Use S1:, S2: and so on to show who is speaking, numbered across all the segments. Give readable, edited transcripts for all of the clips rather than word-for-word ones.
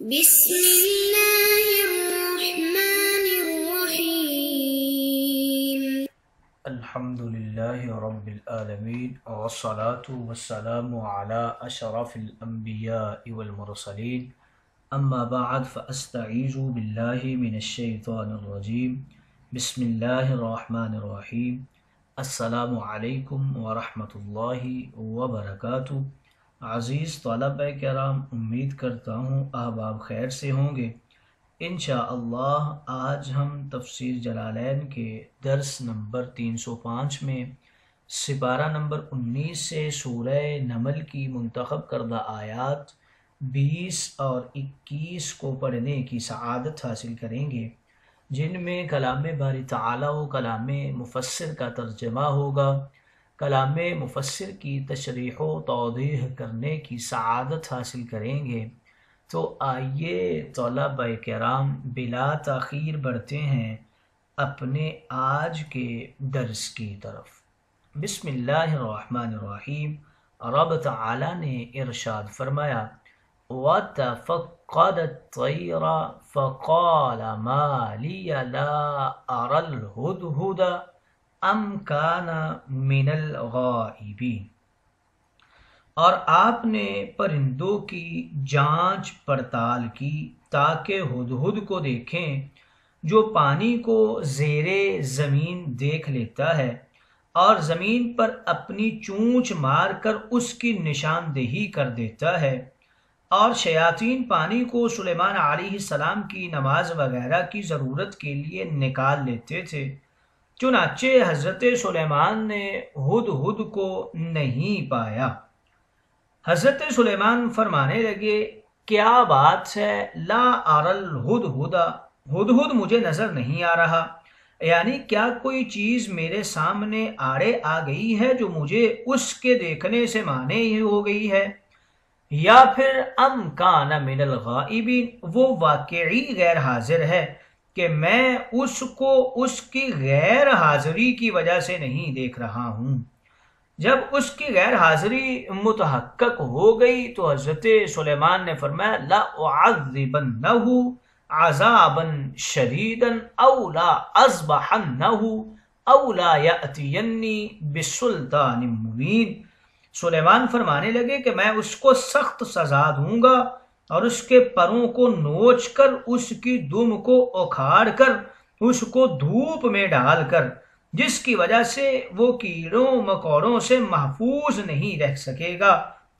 S1: بسم اللہ الرحمن الرحیم
S2: الحمدللہ رب العالمین والصلاة والسلام علی اشرف الانبیاء والمرسلین اما بعد فاستعیذ باللہ من الشیطان الرجیم بسم اللہ الرحمن الرحیم السلام علیکم ورحمۃ اللہ وبرکاتہ۔ عزیز طلبہ کرام، امید کرتا ہوں احباب خیر سے ہوں گے۔ انشاءاللہ آج ہم تفسیر جلالین کے درس نمبر 305 میں سپارہ نمبر 19 سے سورہ نمل کی منتخب کردہ آیات 20 اور 21 کو پڑھنے کی سعادت حاصل کریں گے، جن میں کلام باری تعالی و کلام مفسر کا ترجمہ ہوگا۔ کلام مفسر کی تشریح و توضیح کرنے کی سعادت حاصل کریں گے۔ تو آئیے طلبہ کرام بلا تاخیر بڑھتے ہیں اپنے آج کے درس کی طرف۔ بسم اللہ الرحمن الرحیم۔ رب تعالی نے ارشاد فرمایا وَتَفَقَّدَ الطَّيْرَ فَقَالَ مَا لِيَ لَا أَرَى الْهُدْهُدَ أَمْ كَانَ مِنَ الْغَائِبِينَ۔ اور آپ نے پرندوں کی جانچ پڑتال کی تاکہ ہدہد کو دیکھیں جو پانی کو زیر زمین دیکھ لیتا ہے اور زمین پر اپنی چونچ مار کر اس کی نشاندہی کر دیتا ہے، اور شیاطین پانی کو سلیمان علیہ السلام کی نماز وغیرہ کی ضرورت کے لیے نکال لیتے تھے۔ چنانچہ حضرت سلیمان نے ہدہد کو نہیں پایا۔ حضرت سلیمان فرمانے لگے کیا بات ہے، لا اری الہدہد، ہدہد مجھے نظر نہیں آ رہا، یعنی کیا کوئی چیز میرے سامنے آڑے آ گئی ہے جو مجھے اس کے دیکھنے سے مانع ہو گئی ہے، یا پھر ام کان من الغائبین، وہ واقعی غیر حاضر ہے کہ میں اس کو اس کی غیر حاضری کی وجہ سے نہیں دیکھ رہا ہوں۔ جب اس کی غیر حاضری متحقق ہو گئی تو حضرت سلیمان نے فرمایا لَأُعَذِّبَنَّهُ عَذَابًا شَدِيدًا أَوْ لَأَذْبَحَنَّهُ أَوْ لَا يَأْتِيَنِّي بِسُلْطَانٍ مُبِينٍ۔ سلیمان فرمانے لگے کہ میں اس کو سخت سزا دوں گا اور اس کے پروں کو نوچ کر، اس کی دم کو اکھاڑ کر، اس کو دھوپ میں ڈال کر، جس کی وجہ سے وہ کیڑوں مکوڑوں سے محفوظ نہیں رہ سکے گا،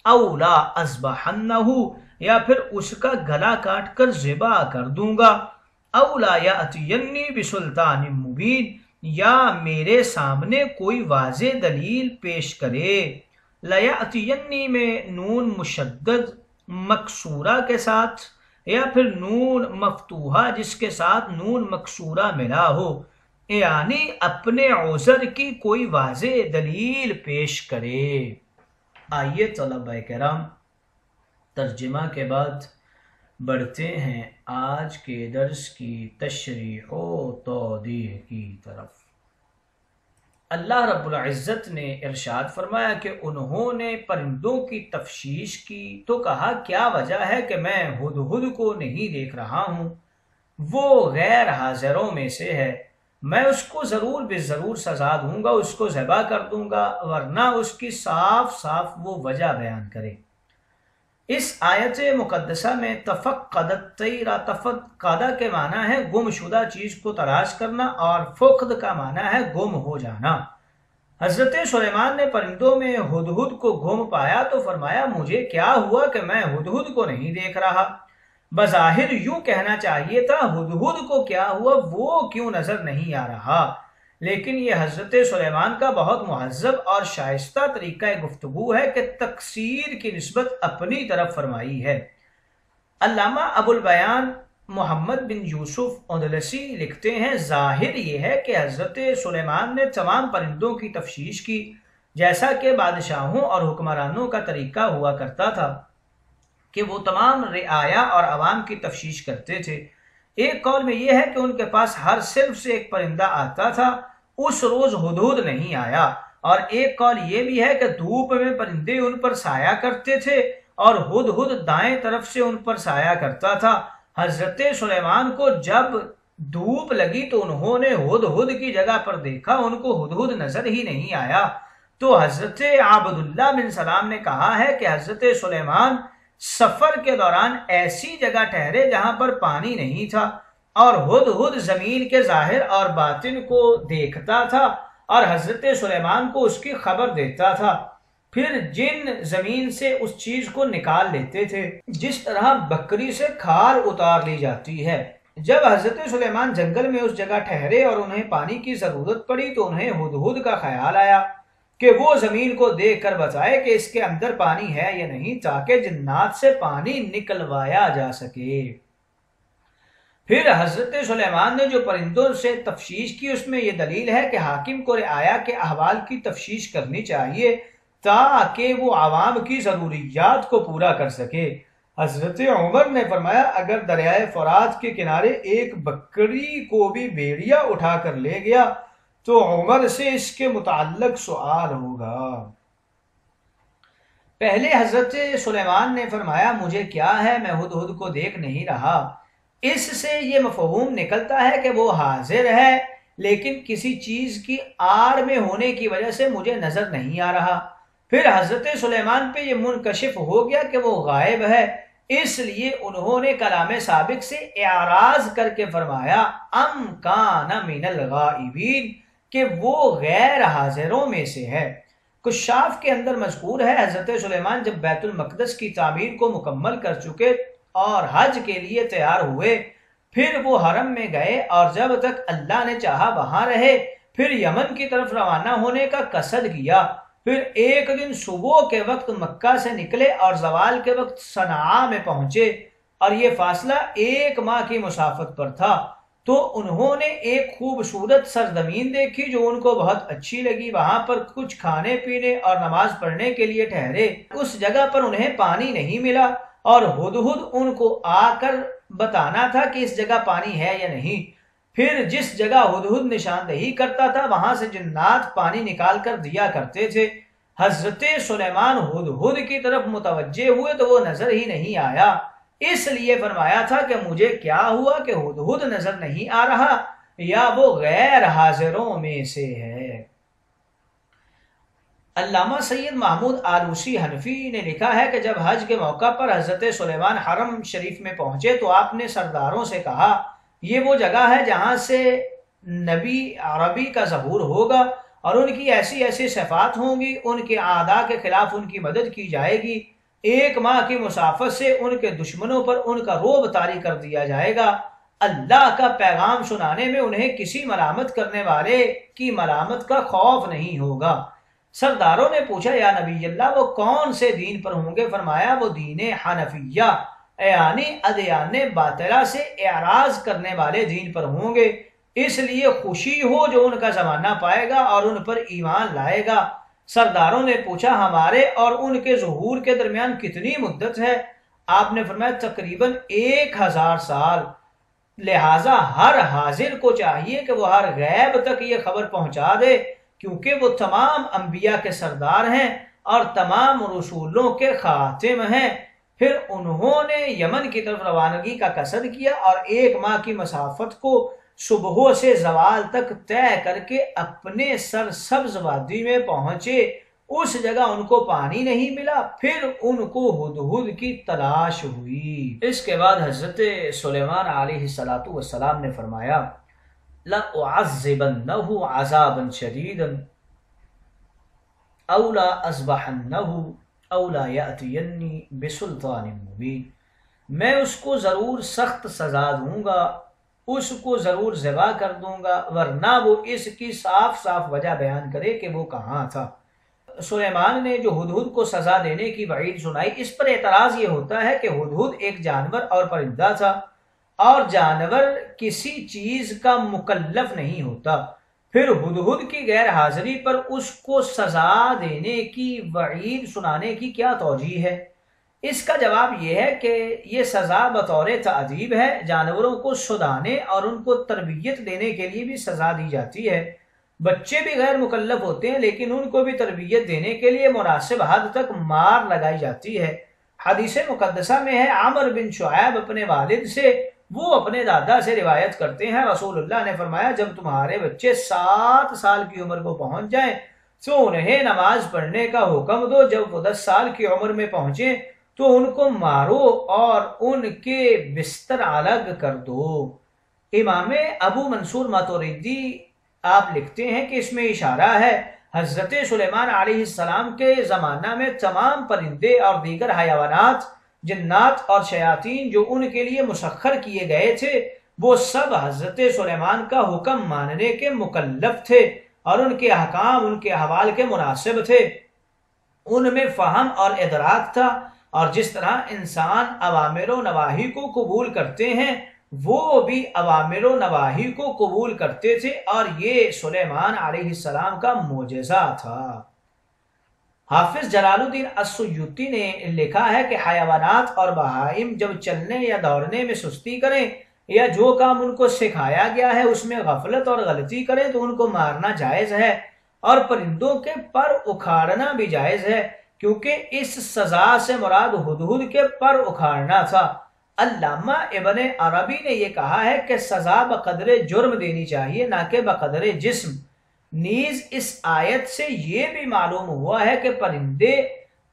S2: اولا اذبحنہ، یا پھر اس کا گلا کاٹ کر ذبح کر دوں گا، اولا یاتینی بسلطان مبین، یا میرے سامنے کوئی واضح دلیل پیش کرے۔ لیاتینی میں نون مشدد مکسورہ کے ساتھ یا پھر نون مفتوحہ جس کے ساتھ نون مکسورہ ملا ہو، یعنی اپنے عذر کی کوئی واضح دلیل پیش کرے۔ آئیے طلبہ کرام ترجمہ کے بعد بڑھتے ہیں آج کے درس کی تشریح و توضیح کی طرف۔ اللہ رب العزت نے ارشاد فرمایا کہ انہوں نے پرندوں کی تفتیش کی تو کہا کیا وجہ ہے کہ میں ہدہد کو نہیں دیکھ رہا ہوں، وہ غیر حاضروں میں سے ہے، میں اس کو ضرور بے ضرور سزا دوں گا، اس کو ذبح کر دوں گا، ورنہ اس کی صاف صاف وہ وجہ بیان کرے۔ اس آیت مقدسہ میں تفقد الطیر، تفقد کے معنی ہے گم شدہ چیز کو تلاش کرنا، اور فقد کا معنی ہے گم ہو جانا۔ حضرت سلیمان نے پرندوں میں ہدہد کو گم پایا تو فرمایا مجھے کیا ہوا کہ میں ہدہد کو نہیں دیکھ رہا۔ بظاہر یوں کہنا چاہیے تھا ہدہد کو کیا ہوا، وہ کیوں نظر نہیں آ رہا، لیکن یہ حضرت سلیمان کا بہت مہذب اور شائستہ طریقہ گفتگو ہے کہ تقصیر کی نسبت اپنی طرف فرمائی ہے۔ علامہ ابو البیان محمد بن یوسف اندلسی لکھتے ہیں ظاہر یہ ہے کہ حضرت سلیمان نے تمام پرندوں کی تفتیش کی، جیسا کہ بادشاہوں اور حکمرانوں کا طریقہ ہوا کرتا تھا کہ وہ تمام رعایا اور عوام کی تفتیش کرتے تھے۔ ایک قول میں یہ ہے کہ ان کے پاس ہر صنف سے ایک پرندہ آتا تھا، اس روز ہدہد نہیں آیا، اور ایک قول یہ بھی ہے کہ دھوپ میں پرندے ان پر سایہ کرتے تھے اور ہدہد دائیں طرف سے ان پر سایہ کرتا تھا۔ حضرت سلیمان کو جب دھوپ لگی تو انہوں نے ہدہد کی جگہ پر دیکھا، ان کو ہدہد نظر ہی نہیں آیا۔ تو حضرت عبداللہ بن سلام نے کہا ہے کہ حضرت سلیمان سفر کے دوران ایسی جگہ ٹھہرے جہاں پر پانی نہیں تھا، اور ہدہد زمین کے ظاہر اور باطن کو دیکھتا تھا اور حضرت سلیمان کو اس کی خبر دیتا تھا۔ پھر جن زمین سے اس چیز کو نکال لیتے تھے جس طرح بکری سے کھال اتار لی جاتی ہے۔ جب حضرت سلیمان جنگل میں اس جگہ ٹھہرے اور انہیں پانی کی ضرورت پڑی تو انہیں ہدہد کا خیال آیا کہ وہ زمین کو دیکھ کر بتائے کہ اس کے اندر پانی ہے یا نہیں، تاکہ جنات سے پانی نکلوایا جا سکے۔ پھر حضرت سلیمان نے جو پرندوں سے تفتیش کی اس میں یہ دلیل ہے کہ حاکم کو رعایا کے احوال کی تفتیش کرنی چاہیے تاکہ وہ عوام کی ضروریات کو پورا کر سکے۔ حضرت عمر نے فرمایا اگر دریائے فرات کے کنارے ایک بکری کو بھی بھیڑیا اٹھا کر لے گیا تو عمر سے اس کے متعلق سوال ہوگا۔ پہلے حضرت سلیمان نے فرمایا مجھے کیا ہے، میں ہدہد کو دیکھ نہیں رہا۔ اس سے یہ مفہوم نکلتا ہے کہ وہ حاضر ہے لیکن کسی چیز کی آڑ میں ہونے کی وجہ سے مجھے نظر نہیں آ رہا۔ پھر حضرت سلیمان پہ یہ منکشف ہو گیا کہ وہ غائب ہے، اس لیے انہوں نے کلام سابق سے اعراض کر کے فرمایا ام کان من الغائبین، کہ وہ غیر حاضروں میں سے ہے۔ کشاف کے اندر مذکور ہے حضرت سلیمان جب بیت المقدس کی تعمیر کو مکمل کر چکے اور حج کے لیے تیار ہوئے، پھر وہ حرم میں گئے اور جب تک اللہ نے چاہا وہاں رہے، پھر یمن کی طرف روانہ ہونے کا قصد کیا۔ پھر ایک دن صبح کے وقت مکہ سے نکلے اور زوال کے وقت صنعاء میں پہنچے، اور یہ فاصلہ 1 ماہ کی مسافت پر تھا۔ تو انہوں نے ایک خوبصورت سرزمین دیکھی جو ان کو بہت اچھی لگی، وہاں پر کچھ کھانے پینے اور نماز پڑھنے کے لیے ٹھہرے۔ اس جگہ پر انہیں پانی نہیں ملا اور ہدہد ان کو آ کر بتانا تھا کہ اس جگہ پانی ہے یا نہیں۔ پھر جس جگہ ہدہد نشاندہی کرتا تھا وہاں سے جنات پانی نکال کر دیا کرتے تھے۔ حضرت سلیمان ہدہد کی طرف متوجہ ہوئے تو وہ نظر ہی نہیں آیا، اس لیے فرمایا تھا کہ مجھے کیا ہوا کہ ہدہد نظر نہیں آ رہا، یا وہ غیر حاضروں میں سے ہے۔ علامہ سید محمود آلوسی حنفی نے لکھا ہے کہ جب حج کے موقع پر حضرت سلیمان حرم شریف میں پہنچے تو آپ نے سرداروں سے کہا یہ وہ جگہ ہے جہاں سے نبی عربی کا ظہور ہوگا اور ان کی ایسی ایسی صفات ہوں گی، ان کے اعداء کے خلاف ان کی مدد کی جائے گی، 1 ماہ کی مسافت سے ان کے دشمنوں پر ان کا رعب طاری کر دیا جائے گا، اللہ کا پیغام سنانے میں انہیں کسی ملامت کرنے والے کی ملامت کا خوف نہیں ہوگا۔ سرداروں نے پوچھا یا نبی اللہ وہ کون سے دین پر ہوں گے؟ فرمایا وہ دین حنفیہ یعنی ادیان باطلہ سے اعراض کرنے والے دین پر ہوں گے، اس لیے خوشی ہو جو ان کا زمانہ پائے گا اور ان پر ایمان لائے گا۔ سرداروں نے پوچھا ہمارے اور ان کے ظہور کے درمیان کتنی مدت ہے؟ آپ نے فرمایا تقریباً 1000 سال، لہٰذا ہر حاضر کو چاہیے کہ وہ ہر غیب تک یہ خبر پہنچا دے، کیونکہ وہ تمام انبیاء کے سردار ہیں اور تمام رسولوں کے خاتم ہیں۔ پھر انہوں نے یمن کی طرف روانگی کا قصد کیا اور 1 ماہ کی مسافت کو صبح سے زوال تک طے کر کے اپنے سرسبز وادی میں پہنچے۔ اس جگہ ان کو پانی نہیں ملا، پھر ان کو ہدہد کی تلاش ہوئی۔ اس کے بعد حضرت سلیمان علیہ السلام نے فرمایا لَأُعَذِّبَنَّهُ عَذَابًا شَدِيدًا أَوْ لَا أَذْبَحَنَّهُ أَوْ لَا يَأْتِيَنِّي بِسُلْطَانٍ مُبِينٍ، میں اس کو ضرور سخت سزا دوں گا، اس کو ضرور ذبح کر دوں گا، ورنہ وہ اس کی صاف صاف وجہ بیان کرے کہ وہ کہاں تھا۔ سلیمان نے جو ہدہد کو سزا دینے کی وعید سنائی، اس پر اعتراض یہ ہوتا ہے کہ ہدہد ایک جانور اور پرندہ تھا اور جانور کسی چیز کا مکلف نہیں ہوتا، پھر ہدہد کی غیر حاضری پر اس کو سزا دینے کی وعید سنانے کی کیا توجیہ ہے؟ اس کا جواب یہ ہے کہ یہ سزا بطور تعذیب ہے، جانوروں کو سدھانے اور ان کو تربیت دینے کے لیے بھی سزا دی جاتی ہے۔ بچے بھی غیر مکلف ہوتے ہیں لیکن ان کو بھی تربیت دینے کے لیے مناسب حد تک مار لگائی جاتی ہے۔ حدیث مقدسہ میں ہے عمر بن شعیب اپنے والد سے، وہ اپنے دادا سے روایت کرتے ہیں، رسول اللہ نے فرمایا جب تمہارے بچے 7 سال کی عمر کو پہنچ جائیں تو انہیں نماز پڑھنے کا حکم دو، جب وہ 10 سال کی عمر میں پہنچیں تو ان کو مارو اور ان کے بستر الگ کر دو۔ امام ابو منصور ماتوریدی آپ لکھتے ہیں کہ اس میں اشارہ ہے حضرت سلیمان علیہ السلام کے زمانہ میں تمام پرندے اور دیگر حیوانات، جنات اور شیاطین جو ان کے لیے مسخر کیے گئے تھے، وہ سب حضرت سلیمان کا حکم ماننے کے مکلف تھے اور ان کے احکام ان کے احوال کے مناسب تھے، ان میں فہم اور ادراک تھا، اور جس طرح انسان اوامر و نواہی کو قبول کرتے ہیں وہ بھی اوامر و نواہی کو قبول کرتے تھے، اور یہ سلیمان علیہ السلام کا معجزہ تھا۔ حافظ جلال الدین السیوطی نے لکھا ہے کہ حیوانات اور بہائم جب چلنے یا دوڑنے میں سستی کریں یا جو کام ان کو سکھایا گیا ہے اس میں غفلت اور غلطی کریں تو ان کو مارنا جائز ہے، اور پرندوں کے پر اکھاڑنا بھی جائز ہے، کیونکہ اس سزا سے مراد ہدہد کے پر اکھاڑنا تھا۔ علامہ ابن عربی نے یہ کہا ہے کہ سزا بقدر جرم دینی چاہیے نہ کہ بقدر جسم۔ نیز اس آیت سے یہ بھی معلوم ہوا ہے کہ پرندے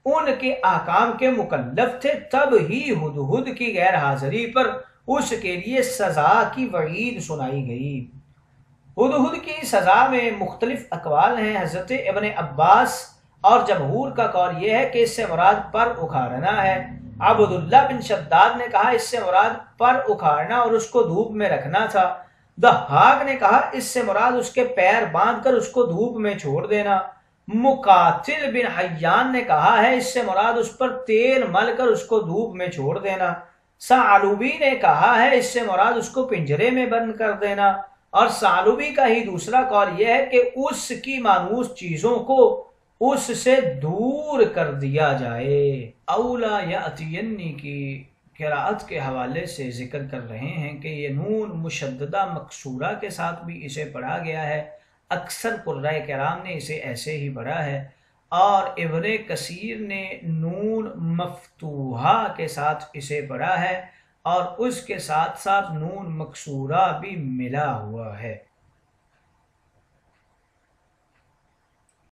S2: ان کے احکام کے مکلف تھے، تب ہی ہدہد کی غیر حاضری پر اس کے لیے سزا کی وعید سنائی گئی۔ ہدہد کی سزا میں مختلف اقوال ہیں۔ حضرت ابن عباس اور جمہور کا قول یہ ہے کہ اس سے مراد پر اکھاڑنا ہے۔ عبداللہ بن شداد نے کہا اس سے مراد پر اکھاڑنا اور اس کو دھوپ میں رکھنا تھا۔ ضحاک نے کہا اس سے مراد اس کے پیر باندھ کر اس کو دھوپ میں چھوڑ دینا۔ مقاتل بن حیان نے کہا ہے اس سے مراد اس پر تیل مل کر اس کو دھوپ میں چھوڑ دینا۔ ثعلبی نے کہا ہے اس سے مراد اس کو پنجرے میں بند کر دینا، اور ثعلبی کا ہی دوسرا قول یہ ہے کہ اس کی مانوس چیزوں کو اس سے دور کر دیا جائے۔ اولا یاتینی کی قراءت کے حوالے سے ذکر کر رہے ہیں کہ یہ نون مشددہ مکسورہ کے ساتھ بھی اسے پڑھا گیا ہے، اکثر قرائے کرام نے اسے ایسے ہی پڑھا ہے، اور ابن کثیر نے نون مفتوحہ کے ساتھ اسے پڑھا ہے، اور اس کے ساتھ ساتھ نون مکسورہ بھی ملا ہوا ہے۔